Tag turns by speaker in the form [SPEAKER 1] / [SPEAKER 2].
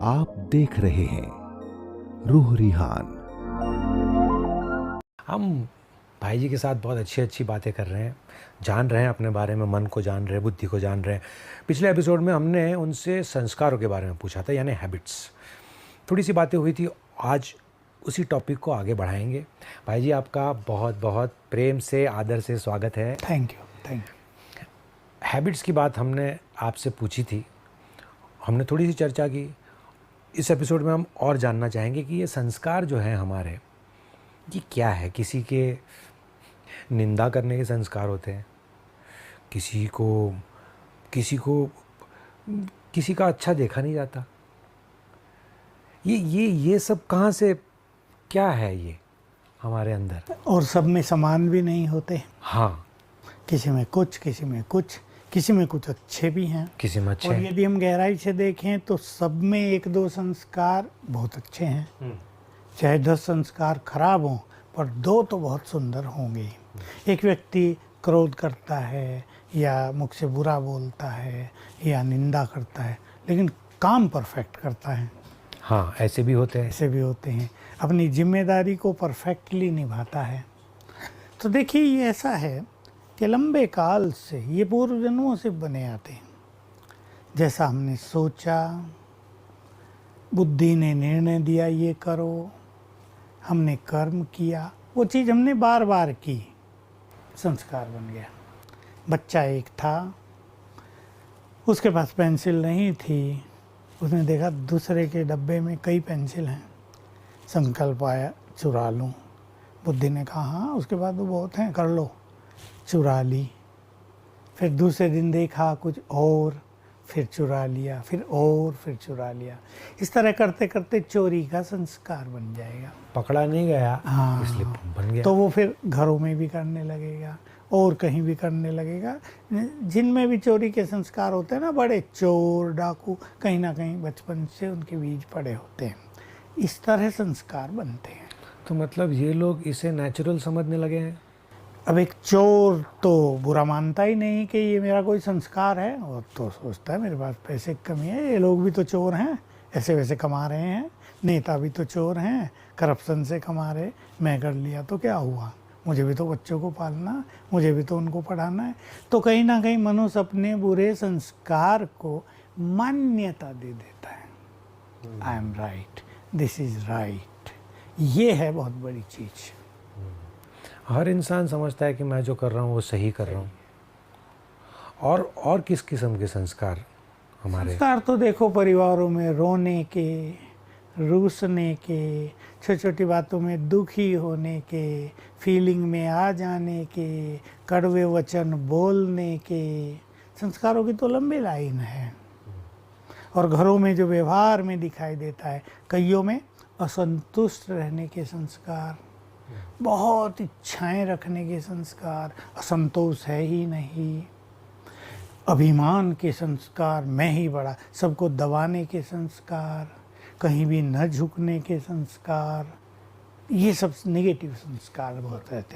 [SPEAKER 1] आप देख रहे हैं रूह रिहान।
[SPEAKER 2] हम भाई जी के साथ बहुत अच्छी अच्छी बातें कर रहे हैं, जान रहे हैं अपने बारे में, मन को जान रहे हैं, बुद्धि को जान रहे हैं। पिछले एपिसोड में हमने उनसे संस्कारों के बारे में पूछा था, यानी हैबिट्स। थोड़ी सी बातें हुई थी, आज उसी टॉपिक को आगे बढ़ाएंगे। भाई जी, आपका बहुत बहुत प्रेम से, आदर से स्वागत है।
[SPEAKER 3] Thank you.
[SPEAKER 2] हैबिट्स की बात हमने आपसे पूछी थी, हमने थोड़ी सी चर्चा की। इस एपिसोड में हम और जानना चाहेंगे कि ये संस्कार जो हैं हमारे, ये क्या है। किसी के निंदा करने के संस्कार होते हैं, किसी का अच्छा देखा नहीं जाता। ये सब कहाँ से, क्या है ये हमारे अंदर?
[SPEAKER 3] और सब में समान भी नहीं होते।
[SPEAKER 2] हाँ,
[SPEAKER 3] किसी में कुछ, किसी में कुछ अच्छे भी हैं,
[SPEAKER 2] किसी में अच्छे
[SPEAKER 3] और
[SPEAKER 2] हैं।
[SPEAKER 3] यदि हम गहराई से देखें तो सब में एक दो संस्कार बहुत अच्छे हैं। चाहे 10 संस्कार खराब हों, पर 2 तो बहुत सुंदर होंगे। एक व्यक्ति क्रोध करता है या मुख से बुरा बोलता है या निंदा करता है, लेकिन काम परफेक्ट करता है।
[SPEAKER 2] हाँ, ऐसे भी होते हैं।
[SPEAKER 3] ऐसे भी होते हैं। अपनी जिम्मेदारी को परफेक्टली निभाता है। तो देखिए, ये ऐसा है कि लंबे काल से ये पूर्व जन्मों से बने आते हैं। जैसा हमने सोचा, बुद्धि ने निर्णय दिया ये करो, हमने कर्म किया, वो चीज़ हमने बार बार की, संस्कार बन गया। बच्चा एक था, उसके पास पेंसिल नहीं थी, उसने देखा दूसरे के डब्बे में कई पेंसिल हैं, संकल्प आया चुरा लूँ। बुद्धि ने कहा हाँ, उसके बाद तो बहुत हैं, कर लो, चुरा ली। फिर दूसरे दिन देखा कुछ और, फिर चुरा लिया, फिर चुरा लिया। इस तरह करते करते चोरी का संस्कार बन जाएगा।
[SPEAKER 2] पकड़ा नहीं गया,
[SPEAKER 3] हाँ,
[SPEAKER 2] इसलिए बन गया।
[SPEAKER 3] तो वो फिर घरों में भी करने लगेगा और कहीं भी करने लगेगा। जिनमें भी चोरी के संस्कार होते हैं ना, बड़े चोर डाकू कहीं ना कहीं बचपन से उनके बीज पड़े होते हैं। इस तरह संस्कार बनते हैं।
[SPEAKER 2] तो मतलब ये लोग इसे नेचुरल समझने लगे हैं।
[SPEAKER 3] अब एक चोर तो बुरा मानता ही नहीं कि ये मेरा कोई संस्कार है, और तो सोचता है मेरे पास पैसे की कमी है, ये लोग भी तो चोर हैं, ऐसे वैसे कमा रहे हैं, नेता भी तो चोर हैं, करप्शन से कमा रहे, मैं कर लिया तो क्या हुआ, मुझे भी तो बच्चों को पालना, मुझे भी तो उनको पढ़ाना है। तो कहीं ना कहीं मनुष्य अपने बुरे संस्कार को मान्यता दे देता है। I am right, this is right. ये है बहुत बड़ी चीज़।
[SPEAKER 2] हर इंसान समझता है कि मैं जो कर रहा हूँ वो सही कर रहा हूँ। और किस किस्म के संस्कार हमारे?
[SPEAKER 3] संस्कार तो देखो, परिवारों में रोने के, रूसने के, छोटी छोटी बातों में दुखी होने के, फीलिंग में आ जाने के, कड़वे वचन बोलने के, संस्कारों की तो लंबी लाइन है। और घरों में जो व्यवहार में दिखाई देता है, कईयों में असंतुष्ट रहने के संस्कार, बहुत इच्छाएं रखने के संस्कार, असंतोष है ही नहीं, अभिमान के संस्कार, मैं ही बड़ा, सबको दबाने के संस्कार, कहीं भी न झुकने के संस्कार, ये सब नेगेटिव संस्कार बहुत रहते